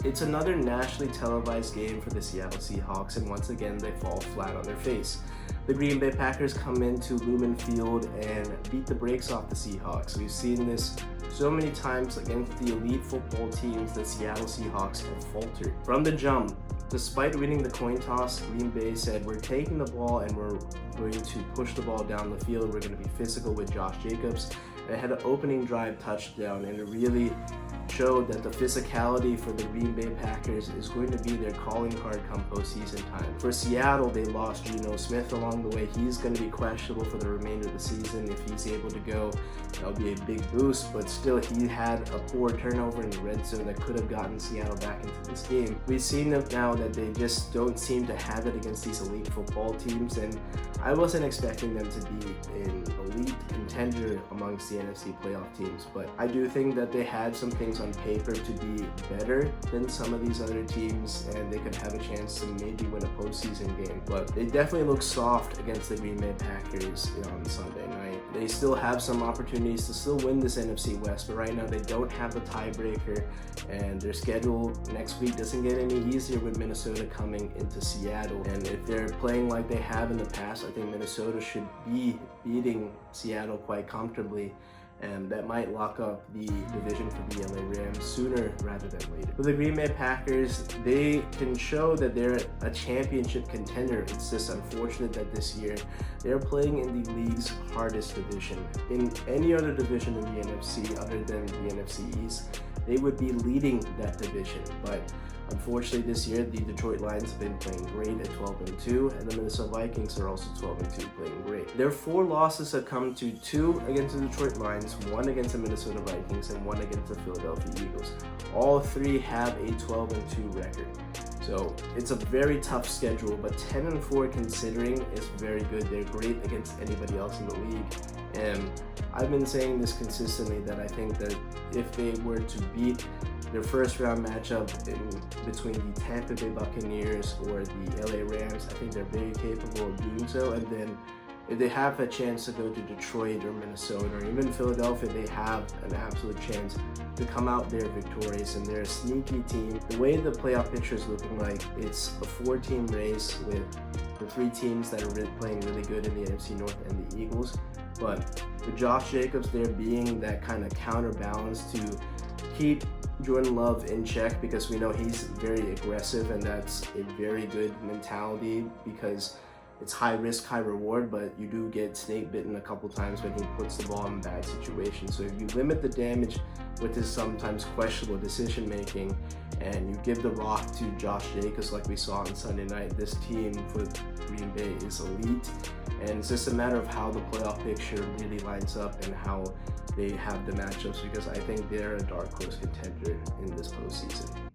It's another nationally televised game for the Seattle Seahawks, and once again they fall flat on their face. The Green Bay Packers come into Lumen Field and beat the brakes off the Seahawks. We've seen this so many times against the elite football teams. The Seattle Seahawks have faltered. From the jump, despite winning the coin toss, Green Bay said, we're taking the ball and we're going to push the ball down the field. We're going to be physical with Josh Jacobs. It had an opening drive touchdown, and it really showed that the physicality for the Green Bay Packers is going to be their calling card come postseason time. For Seattle, they lost Geno Smith along the way. He's going to be questionable for the remainder of the season. If he's able to go, that'll be a big boost, but still he had a poor turnover in the red zone that could have gotten Seattle back into this game. We've seen them now that they just don't seem to have it against these elite football teams, and I wasn't expecting them to be an elite contender amongst the NFC playoff teams, but I do think that they had some things on paper to be better than some of these other teams, and they could have a chance to maybe win a postseason game. But they definitely look soft against the Green Bay Packers on Sunday night. They still have some opportunities to still win this NFC West, but right now they don't have the tiebreaker, and their schedule next week doesn't get any easier with Minnesota coming into Seattle. And if they're playing like they have in the past, I think Minnesota should be beating Seattle quite comfortably, and that might lock up the division for the LA Rams sooner rather than later. For the Green Bay Packers, they can show that they're a championship contender. It's just unfortunate that this year they're playing in the league's hardest division. In any other division in the NFC other than the NFC East, they would be leading that division, but unfortunately this year the Detroit Lions have been playing great at 12-2, and the Minnesota Vikings are also 12-2, playing great. Their 4 losses have come to 2 against the Detroit Lions, 1 against the Minnesota Vikings, and 1 against the Philadelphia Eagles. All 3 have a 12-2 record. So it's a very tough schedule, but 10-4 considering is very good. They're great against anybody else in the league. And I've been saying this consistently, that I think that if they were to beat their first round matchup between the Tampa Bay Buccaneers or the LA Rams, I think they're very capable of doing so. And then if they have a chance to go to Detroit or Minnesota or even Philadelphia, they have an absolute chance to come out there victorious, and they're a sneaky team. The way the playoff picture is looking like, it's a 4-team race with the 3 teams that are playing really good in the NFC North and the Eagles. But with Josh Jacobs there being that kind of counterbalance to keep Jordan Love in check, because we know he's very aggressive, and that's a very good mentality because it's high risk, high reward, but you do get snake bitten a couple times when he puts the ball in bad situations. So if you limit the damage with his sometimes questionable decision making, and you give the rock to Josh Jacobs like we saw on Sunday night, this team for Green Bay is elite, and it's just a matter of how the playoff picture really lines up and how they have the matchups, because I think they're a dark horse contender in this postseason.